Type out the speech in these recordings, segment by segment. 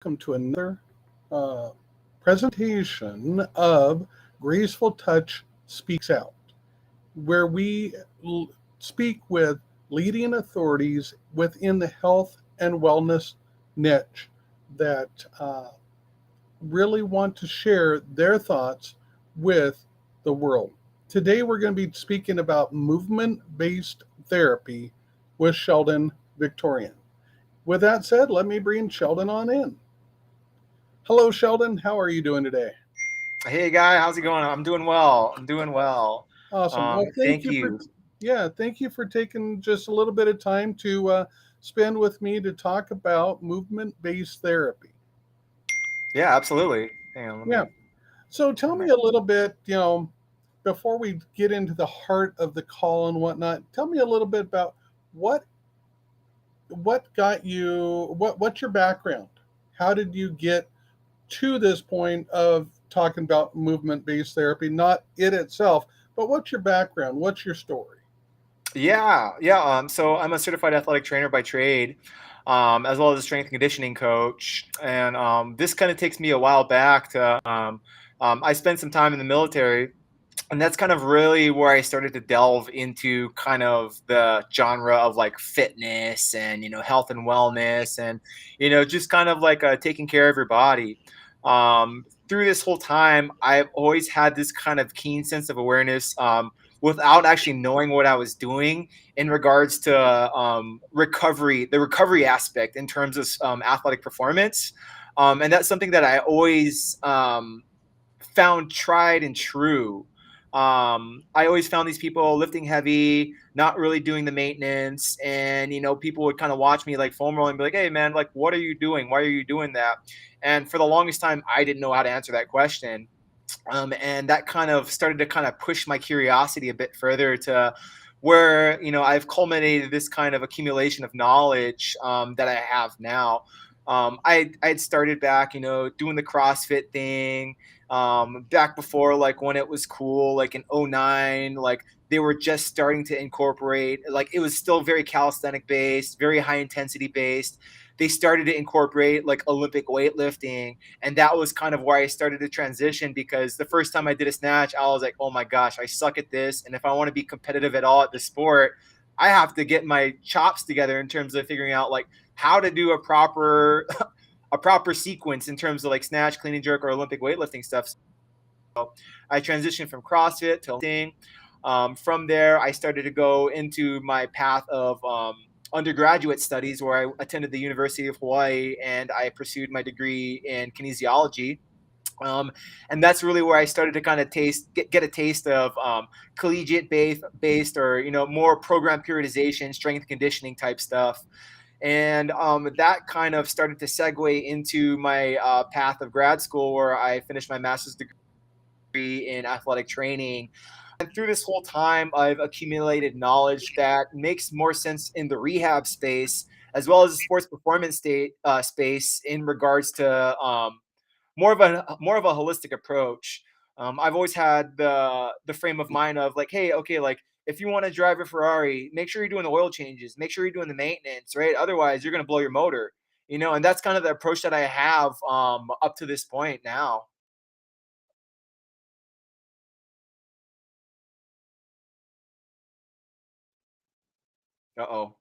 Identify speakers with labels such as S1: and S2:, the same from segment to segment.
S1: welcome to another uh, presentation of Graceful Touch Speaks Out, where we speak with leading authorities within the health and wellness niche that really want to share their thoughts with the world. Today, we're going to be speaking about movement based therapy with Sheldon Victorine. With that said, let me bring Sheldon on in. Hello, Sheldon. How are you doing today?
S2: Hey guy, how's it going? I'm doing well. I'm doing well.
S1: Awesome. Well, thank
S2: Thank
S1: you for
S2: you.
S1: thank you for taking just a little bit of time to spend with me to talk about movement-based therapy.
S2: Yeah, absolutely. Hang on, let
S1: Yeah.
S2: me
S1: So tell
S2: turn
S1: me
S2: my.
S1: a little bit, before we get into the heart of the call and whatnot. Tell me a little bit about what what got you what's your background? How did you get to this point of talking about movement-based therapy? Not it itself, but what's your background? What's your story?
S2: Yeah. So I'm a certified athletic trainer by trade, as well as a strength and conditioning coach. And this kind of takes me a while back to. I spent some time in the military, and that's kind of really where I started to delve into kind of the genre of like fitness and health and wellness, and just kind of like taking care of your body. Through this whole time, I've always had this kind of keen sense of awareness, without actually knowing what I was doing in regards to recovery, the recovery aspect in terms of athletic performance. And that's something that I always found tried and true. I always found these people lifting heavy, not really doing the maintenance, and people would kind of watch me like foam rolling, and be like, "Hey, man, like, what are you doing? Why are you doing that?" And for the longest time, I didn't know how to answer that question. And that kind of started to kind of push my curiosity a bit further to where I've culminated this kind of accumulation of knowledge that I have now. I'd started back, doing the CrossFit thing, back before, like when it was cool, like in '09, like they were just starting to incorporate, like it was still very calisthenic based, very high intensity based. They started to incorporate like Olympic weightlifting, and that was kind of where I started to transition, because the first time I did a snatch, I was like, oh my gosh, I suck at this. And if I want to be competitive at all at the sport, I have to get my chops together in terms of figuring out like how to do a proper a proper sequence in terms of like snatch, clean and jerk, or Olympic weightlifting stuff. So I transitioned from CrossFit to lifting. From there, I started to go into my path of undergraduate studies, where I attended the University of Hawaii and I pursued my degree in kinesiology. Um, and that's really where I started to kind of get a taste of collegiate based, or more program periodization, strength conditioning type stuff. And that kind of started to segue into my path of grad school, where I finished my master's degree in athletic training. And through this whole time, I've accumulated knowledge that makes more sense in the rehab space, as well as the sports performance space, in regards to more of a holistic approach. I've always had the frame of mind of like, hey, okay, like if you want to drive a Ferrari, make sure you're doing the oil changes, make sure you're doing the maintenance, right? Otherwise, you're gonna blow your motor. And that's kind of the approach that I have up to this point now. Uh oh.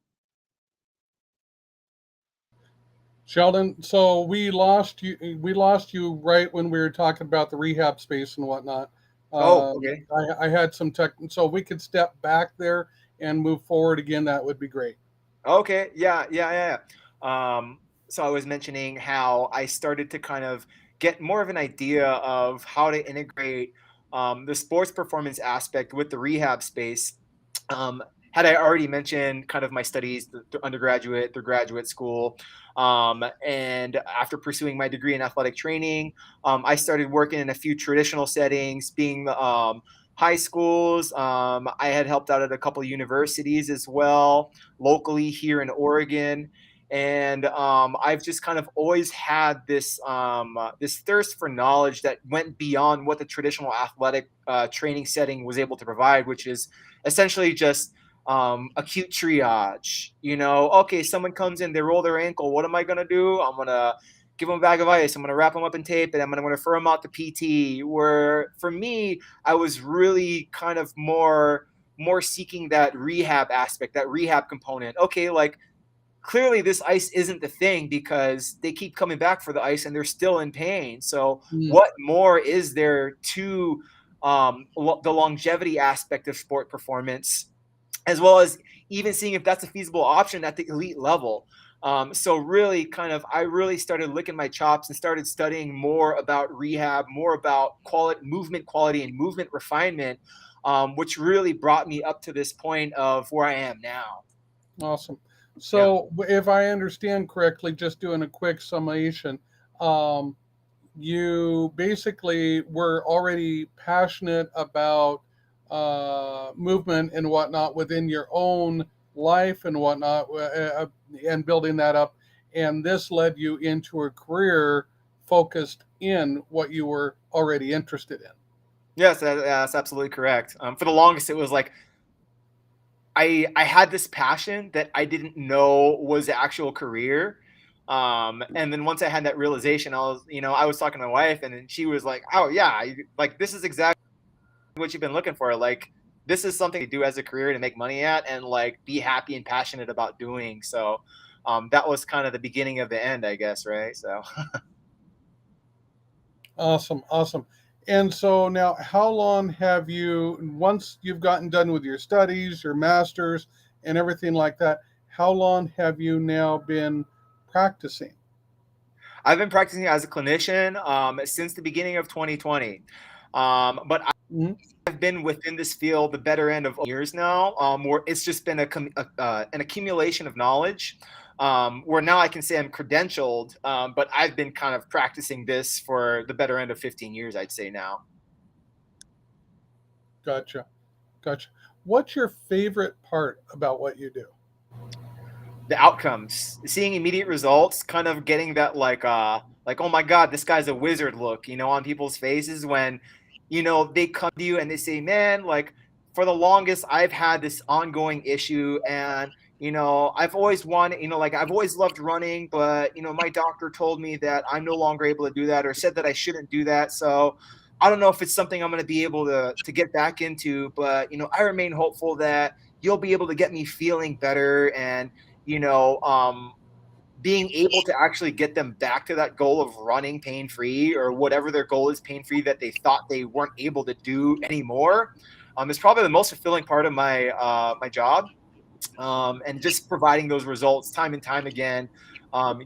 S1: Sheldon, so we lost you right when we were talking about the rehab space and whatnot.
S2: Oh, okay.
S1: I had some tech, so we could step back there and move forward again. That would be great.
S2: Okay. Yeah. So I was mentioning how I started to kind of get more of an idea of how to integrate the sports performance aspect with the rehab space. Um, had I already mentioned kind of my studies through undergraduate through graduate school, and after pursuing my degree in athletic training, I started working in a few traditional settings, being high schools. I had helped out at a couple of universities as well, locally here in Oregon. And I've just kind of always had this thirst for knowledge that went beyond what the traditional athletic training setting was able to provide, which is essentially just acute triage. Okay, someone comes in, they roll their ankle. What am I gonna do? I'm gonna give them a bag of ice. I'm going to wrap them up in tape, and I'm going to refer them out to PT. Where for me, I was really kind of more seeking that rehab aspect, that rehab component. Okay, like clearly this ice isn't the thing because they keep coming back for the ice and they're still in pain. So what more is there to the longevity aspect of sport performance, as well as even seeing if that's a feasible option at the elite level. So really I really started licking my chops and started studying more about rehab, more about movement quality and movement refinement, which really brought me up to this point of where I am now.
S1: Awesome. So if I understand correctly, just doing a quick summation, you basically were already passionate about movement and whatnot within your own life and whatnot, and building that up. And this led you into a career focused in what you were already interested in.
S2: Yes, that's absolutely correct. For the longest, it was like I had this passion that I didn't know was the actual career. And then once I had that realization, I was talking to my wife, and then she was like, "Oh yeah, like this is exactly what you've been looking for. Like this is something to do as a career to make money at, and like be happy and passionate about doing." So that was kind of the beginning of the end, I guess, right? So
S1: Awesome, awesome. And so now, how long have you, once you've gotten done with your studies, your masters, and everything like that, how long have you now been practicing?
S2: I've been practicing as a clinician since the beginning of 2020. But
S1: Mhm.
S2: I've been within this field the better end of years now, where it's just been an accumulation of knowledge, where now I can say I'm credentialed, but I've been kind of practicing this for the better end of 15 years, I'd say now.
S1: Gotcha, gotcha. What's your favorite part about what you do?
S2: The outcomes, seeing immediate results, kind of getting that like oh my god, this guy's a wizard look, on people's faces when they come to you and they say, man, like for the longest I've had this ongoing issue, and I've always wanted, like I've always loved running, but my doctor told me that I'm no longer able to do that, or said that I shouldn't do that. So I don't know if it's something I'm going to be able to get back into, but I remain hopeful that you'll be able to get me feeling better, and you know, um, being able to actually get them back to that goal of running pain free, or whatever their goal is pain free that they thought they weren't able to do anymore, is probably the most fulfilling part of my job. And just providing those results time and time again,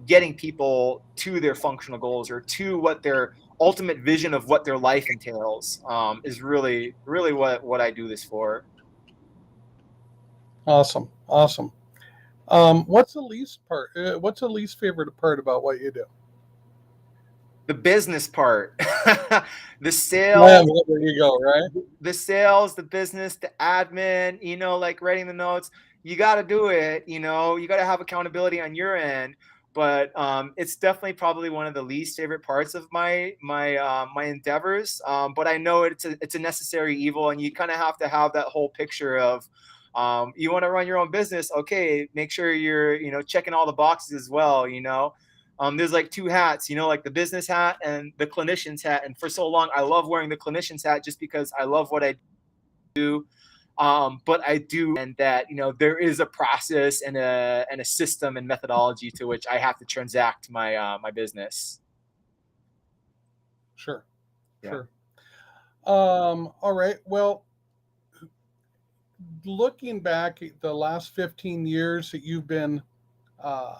S2: getting people to their functional goals, or to what their ultimate vision of what their life entails, is really, really what I do this for.
S1: Awesome, awesome. What's the least part? What's the least favorite part about what you do?
S2: The business part, the
S1: Yeah,
S2: sales,
S1: well, there you go. Right.
S2: the business, the admin, like writing the notes. You got to do it. You got to have accountability on your end. But it's definitely probably one of the least favorite parts of my endeavors. But I know it's a necessary evil, and you kind of have to have that whole picture of, you want to run your own business. Okay, make sure you're checking all the boxes as well. There's like two hats, like the business hat and the clinician's hat. And for so long, I love wearing the clinician's hat just because I love what I do. But I do, and that there is a process and a system and methodology to which I have to transact my business.
S1: Sure,
S2: Yeah.
S1: sure. All right. Well, looking back at the last 15 years that you've been uh,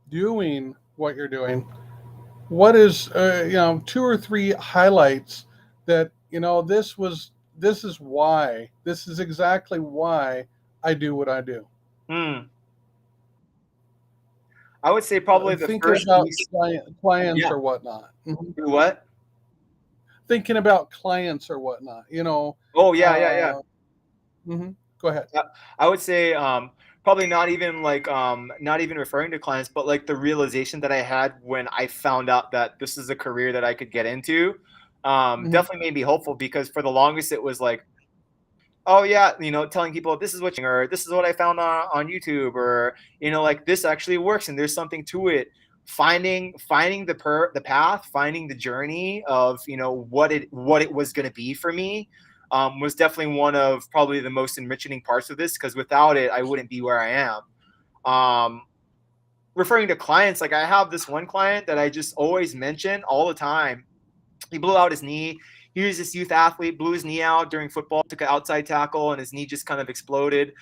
S1: doing what you're doing, what is two or three highlights that this is exactly why I do what I do.
S2: Hmm. I would say probably the
S1: Thinking
S2: first
S1: about
S2: piece.
S1: clients
S2: Yeah.
S1: or whatnot. Mhm.
S2: Do what?
S1: Thinking about clients or whatnot.
S2: Oh yeah, yeah, yeah.
S1: Uh, Go ahead.
S2: Yeah, I would say probably not even like not even referring to clients, but like the realization that I had when I found out that this is a career that I could get into,
S1: Hmm.
S2: definitely made me hopeful, because for the longest it was like, oh yeah, telling people this is or this is what I found on YouTube, or like this actually works and there's something to it. finding the path, finding the journey of, you know, what it was going to be for me, was definitely one of probably the most enriching parts of this, because without it, I wouldn't be where I am. Referring to clients, like I have this one client that I just always mention all the time. He blew out his knee. He was this youth athlete, blew his knee out during football, took an outside tackle, and his knee just kind of exploded.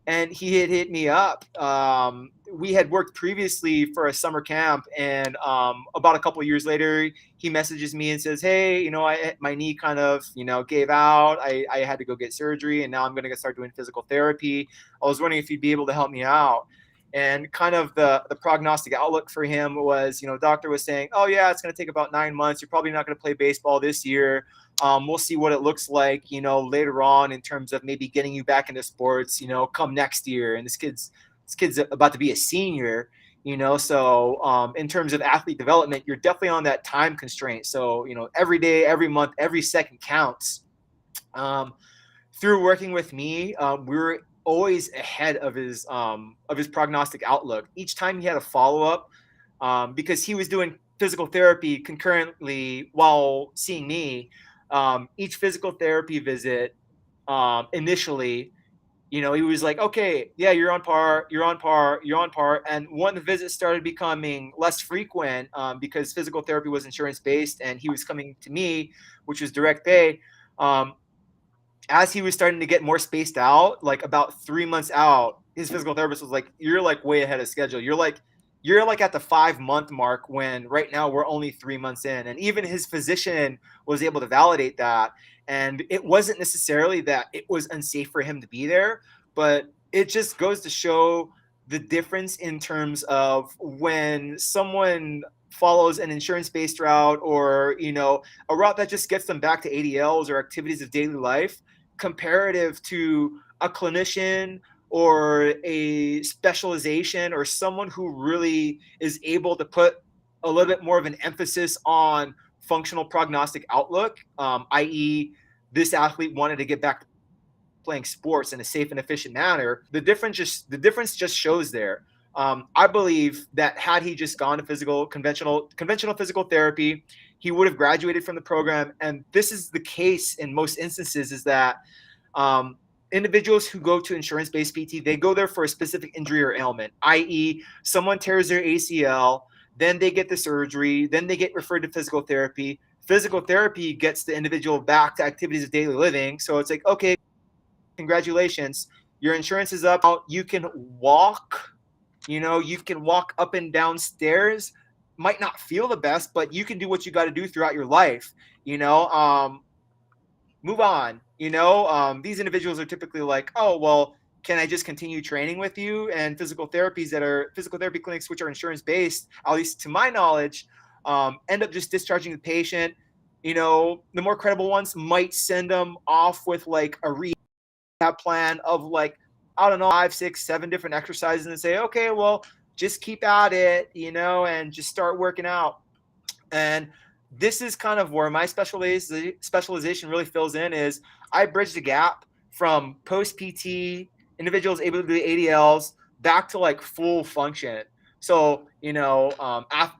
S2: And he had hit me up. We had worked previously for a summer camp, and about a couple of years later, he messages me and says, "Hey, you know, my knee kind of, you know, gave out. I had to go get surgery, and now I'm going to start doing physical therapy. I was wondering if you'd be able to help me out." And kind of the prognostic outlook for him was, you know, doctor was saying, "Oh yeah, it's going to take about 9 months. You're probably not going to play baseball this year. We'll see what it looks like, you know, later on in terms of maybe getting you back into sports, you know, come next year." And this kid's about to be a senior, you know, so in terms of athlete development, you're definitely on that time constraint. So, you know, every day, every month, every second counts. Through working with me, we were always ahead of his prognostic outlook. Each time he had a follow-up, because he was doing physical therapy concurrently while seeing me. Each physical therapy visit, initially, you know, he was like, "Okay, yeah, you're on par, you're on par, you're on par." And when the visits started becoming less frequent, because physical therapy was insurance-based and he was coming to me, which was direct pay, as he was starting to get more spaced out, like about 3 months out, his physical therapist was like, "You're like way ahead of schedule. You're like at the 5 month mark, when right now we're only 3 months in." And even his physician was able to validate that. And it wasn't necessarily that it was unsafe for him to be there, but it just goes to show the difference in terms of when someone follows an insurance-based route, or, you know, a route that just gets them back to ADLs or activities of daily life, comparative to a clinician or a specialization, or someone who really is able to put a little bit more of an emphasis on functional prognostic outlook, i.e., this athlete wanted to get back to playing sports in a safe and efficient manner. The difference just shows there. I believe that had he just gone to conventional physical therapy, he would have graduated from the program. And this is the case in most instances, is that individuals who go to insurance-based PT, they go there for a specific injury or ailment, i.e., someone tears their ACL, then they get the surgery, then they get referred to physical therapy. Physical therapy gets the individual back to activities of daily living. So it's like, okay, congratulations, your insurance is up. You can walk, you know, you can walk up and down stairs. Might not feel the best, but you can do what you got to do throughout your life, you know. Move on, you know. These individuals are typically like, "Oh, well, can I just continue training with you?" And physical therapy clinics, which are insurance based, at least to my knowledge, end up just discharging the patient. You know, the more credible ones might send them off with like a rehab plan of like, I don't know, 5, 6, 7 different exercises, and say, "Okay, well, just keep at it, you know, and just start working out." And this is kind of where my specialization really fills in, is I bridge the gap from post PT individuals able to do ADLs back to like full function. So, you know,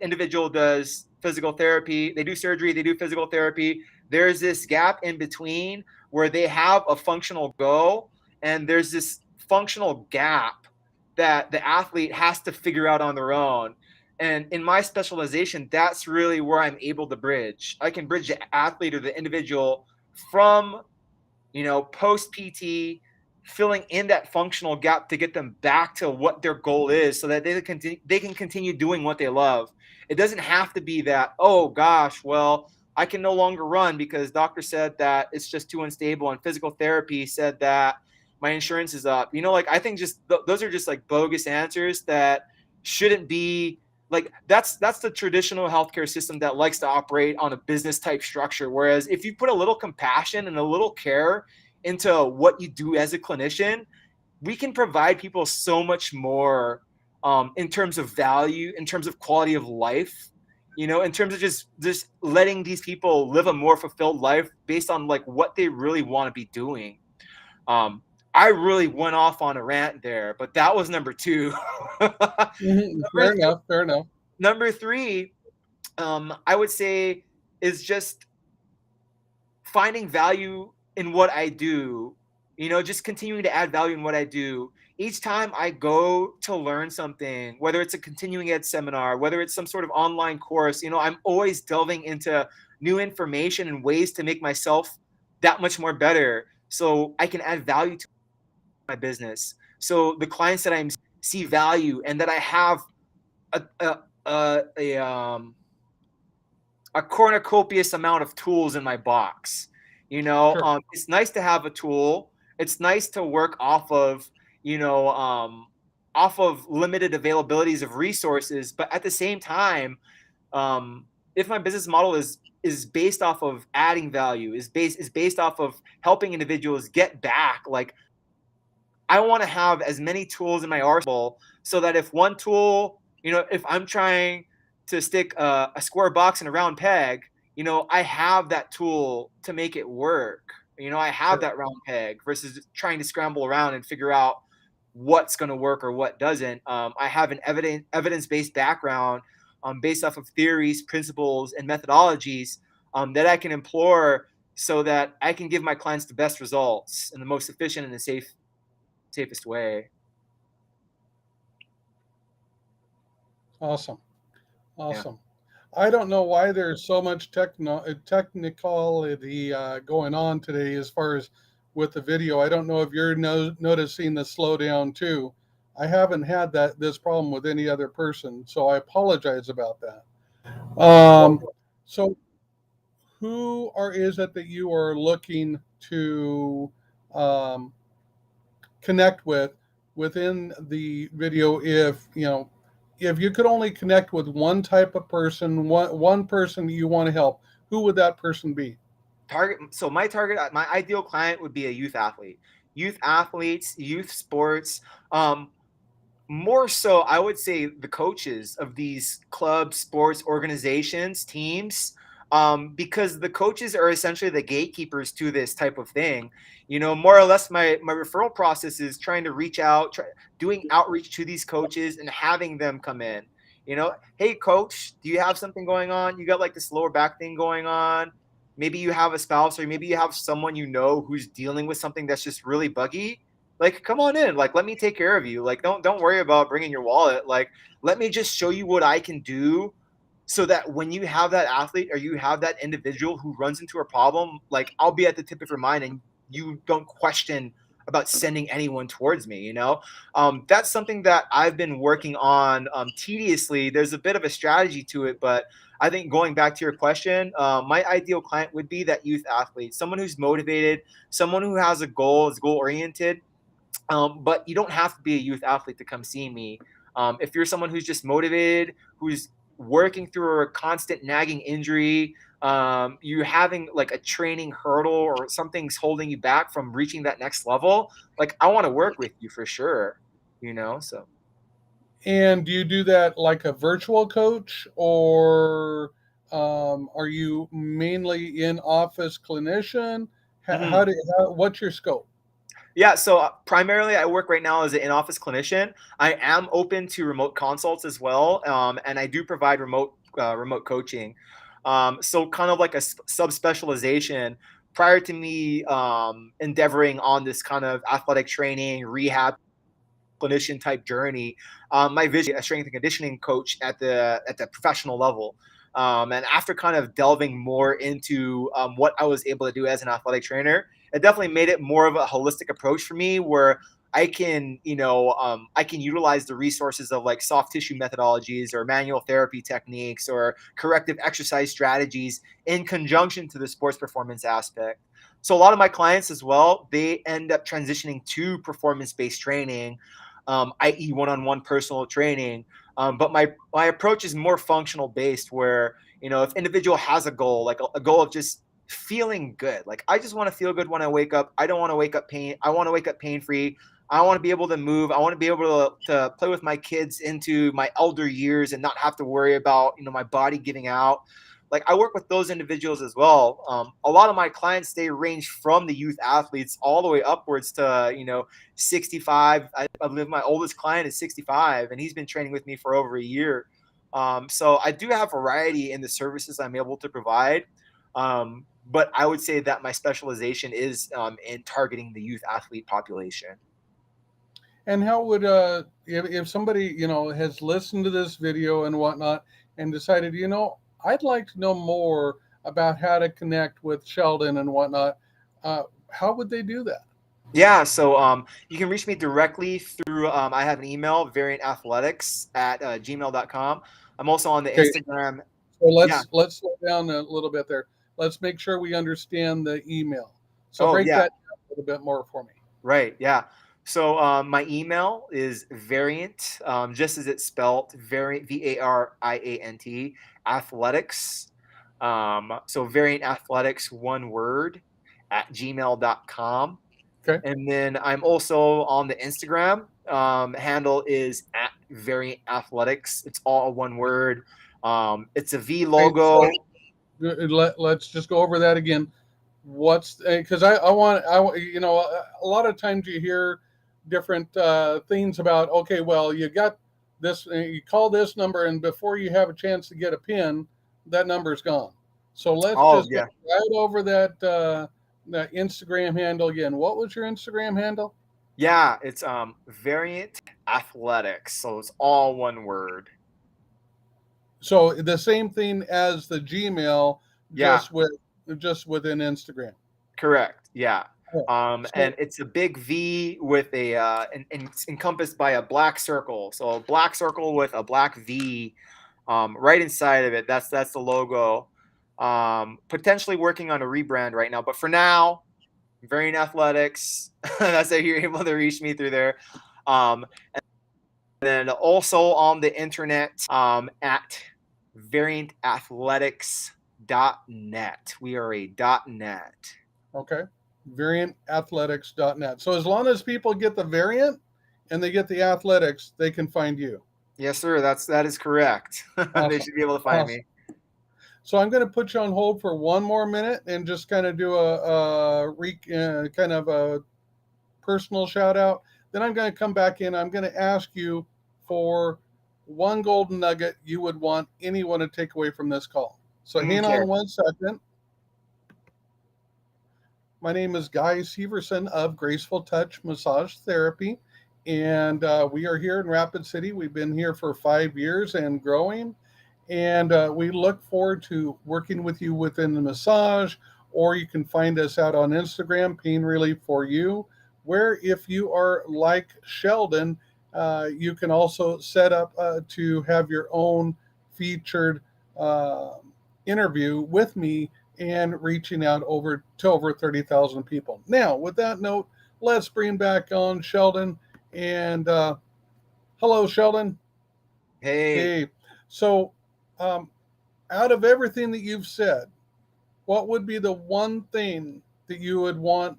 S2: individual does physical therapy, they do surgery, they do physical therapy. There's this gap in between where they have a functional goal, and there's this functional gap that the athlete has to figure out on their own. And in my specialization, that's really where I'm able to bridge. I can bridge the athlete or the individual from, you know, post PT, filling in that functional gap to get them back to what their goal is, so that they can continue doing what they love. It doesn't have to be that, "Oh gosh, well, I can no longer run because doctor said that it's just too unstable, and physical therapy said that my insurance is up." You know, like, I think just those are just like bogus answers that shouldn't be. Like, that's the traditional healthcare system that likes to operate on a business type structure. Whereas if you put a little compassion and a little care into what you do as a clinician, we can provide people so much more, in terms of value, in terms of quality of life, you know, in terms of just letting these people live a more fulfilled life based on like what they really want to be doing. I really went off on a rant there, but that was number 2.
S1: Fair enough. Fair enough.
S2: Number 3, I would say, is just finding value in what I do, just continuing to add value in what I do. Each time I go to learn something, whether it's a continuing ed seminar, whether it's some sort of online course, I'm always delving into new information and ways to make myself that much more better so I can add value to my business. So the clients that I see value and that I have a, a, a cornucopious amount of tools in my box.
S1: Sure.
S2: It's nice to have a tool. It's nice to work off of limited availabilities of resources. But at the same time, if my business model is based off of adding value, is based off of helping individuals get back, like I want to have as many tools in my arsenal so that if one tool, if I'm trying to stick a square box in a round peg, I have that tool to make it work. I have
S1: Sure.
S2: that round peg versus trying to scramble around and figure out what's going to work or what doesn't. I have an evidence-based background based off of theories, principles, and methodologies that I can employ so that I can give my clients the best results in the most efficient and the safest way.
S1: Awesome.
S2: Yeah.
S1: Awesome. I don't know why there's so much technicality going on today as far as with the video. I don't know if you're noticing the slowdown too. I haven't had this problem with any other person, so I apologize about that. So who is it that you are looking to um, connect with within the video? If you could only connect with one type of person, one person you want to help, who would that person be?
S2: So my ideal client would be a youth athletes, youth sports. More so, I would say the coaches of these clubs, sports, organizations, teams, because the coaches are essentially the gatekeepers to this type of thing. More or less, my referral process is trying to reach out, doing outreach to these coaches and having them come in. Hey, coach, do you have something going on? You got like this lower back thing going on. Maybe you have a spouse, or maybe you have someone who's dealing with something that's just really buggy. Like, come on in. Like, let me take care of you. Like, don't worry about bringing your wallet. Like, let me just show you what I can do so that when you have that athlete or you have that individual who runs into a problem, like, I'll be at the tip of your mind and you don't question about sending anyone towards me. That's something that I've been working on tediously. There's a bit of a strategy to it, but I think going back to your question, my ideal client would be that youth athlete, someone who's motivated, someone who has a goal, is goal oriented. But you don't have to be a youth athlete to come see me. If you're someone who's just motivated, who's working through a constant nagging injury, you're having like a training hurdle or something's holding you back from reaching that next level, like I want to work with you for sure, so.
S1: And do you do that like a virtual coach, or are you mainly in office clinician?
S2: Mhm.
S1: What's your scope?
S2: Yeah, so primarily I work right now as an in-office clinician. I am open to remote consults as well, and I do provide remote coaching. So kind of like a subspecialization prior to me endeavoring on this kind of athletic training, rehab, clinician type journey. My vision, a strength and conditioning coach at the professional level. And after kind of delving more into what I was able to do as an athletic trainer, it definitely made it more of a holistic approach for me, where I can, I can utilize the resources of like soft tissue methodologies or manual therapy techniques or corrective exercise strategies in conjunction to the sports performance aspect. So a lot of my clients as well, they end up transitioning to performance-based training, i.e., one-on-one personal training. But my approach is more functional based, where if individual has a goal, like a goal of just feeling good, like I just want to feel good when I wake up. I don't want to wake up pain. I want to wake up pain free. I want to be able to move. I want to be able to play with my kids into my elder years and not have to worry about my body giving out. like I work with those individuals as well. A lot of my clients, they range from the youth athletes all the way upwards to 65. I believe my oldest client is 65, and he's been training with me for over a year. So I do have variety in the services I'm able to provide. But I would say that my specialization is in targeting the youth athlete population.
S1: And how would if somebody has listened to this video and whatnot and decided, I'd like to know more about how to connect with Sheldon and whatnot, how would they do that?
S2: Yeah, so you can reach me directly through, I have an email, variantathletics at gmail.com. I'm also on the
S1: Okay,
S2: Instagram.
S1: so
S2: Yeah.
S1: let's slow down a little bit there. Let's make sure we understand the email. So
S2: Oh,
S1: break
S2: yeah.
S1: that down a little bit more for me.
S2: Right. Yeah. So my email is variant, just as it's spelled, variant, VARIANT, athletics. So variant athletics, one word, at gmail.com.
S1: Okay.
S2: And then I'm also on the Instagram. Handle is at Variant Athletics. It's all one word. It's a V
S1: Okay.
S2: logo.
S1: So let's just go over that again. What's because a lot of times you hear different things about, okay, well, you got this, you call this number, and before you have a chance to get a pin, that number's gone. So let's
S2: Oh,
S1: just go
S2: yeah.
S1: right over that Instagram handle again. What was your Instagram handle?
S2: Yeah, it's Variant Athletics. So it's all one word.
S1: So the same thing as the Gmail,
S2: Yeah,
S1: just within Instagram.
S2: correct. Yeah.
S1: Oh, so
S2: And it's a big V with and it's encompassed by a black circle. So a black circle with a black V right inside of it. That's the logo. Potentially working on a rebrand right now, but for now, Variant Athletics. That's how you're able to reach me through there. And then also on the internet at variantathletics.net. We are a .net.
S1: okay. Variantathletics.net. So as long as people get the variant and they get the athletics, they can find you.
S2: Yes, sir. That is correct. They
S1: Awesome.
S2: should be able to find
S1: Awesome.
S2: me.
S1: So I'm going to put you on hold for one more minute and just kind of do kind of a personal shout out. Then I'm going to come back in. I'm going to ask you for one golden nugget you would want anyone to take away from this call. So hang
S2: Okay.
S1: on 1 second. My name is Guy Severson of Graceful Touch Massage Therapy, and we are here in Rapid City. We've been here for 5 years and growing, and we look forward to working with you within the massage, or you can find us out on Instagram, Pain Relief for You, where if you are like Sheldon, you can also set up to have your own featured uh, interview with me and reaching out to over 30,000 people. Now, with that note, let's bring back on Sheldon. And hello, Sheldon.
S2: Hey.
S1: Hey. So, um, out of everything that you've said, what would be the one thing that you would want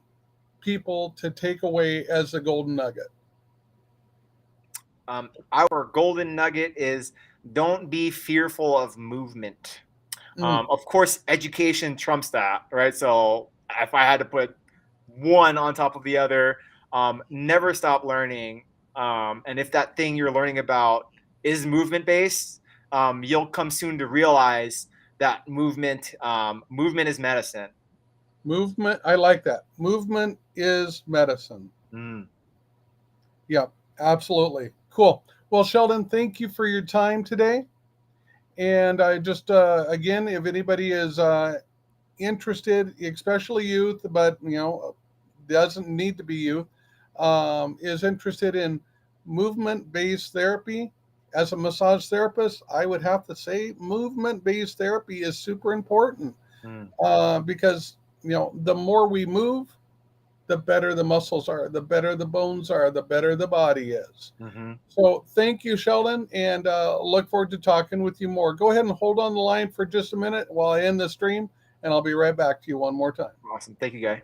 S1: people to take away as the golden nugget?
S2: Our golden nugget is don't be fearful of movement.
S1: Mm,
S2: Of course, education trumps that, right? So if I had to put one on top of the other, never stop learning. And if that thing you're learning about is movement based, you'll come soon to realize that movement is medicine.
S1: movement. I like that. Movement is medicine.
S2: Mm.
S1: Yep, absolutely. Cool. Well, Sheldon, thank you for your time today. And I just, again, if anybody is interested, especially youth, but doesn't need to be youth, is interested in movement-based therapy as a massage therapist, I would have to say movement-based therapy is super important
S2: Mm.
S1: because the more we move, the better the muscles are, the better the bones are, the better the body is.
S2: Mm-hmm.
S1: So thank you, Sheldon, and look forward to talking with you more. Go ahead and hold on the line for just a minute while I end the stream, and I'll be right back to you one more time.
S2: Awesome. Thank you, Guy.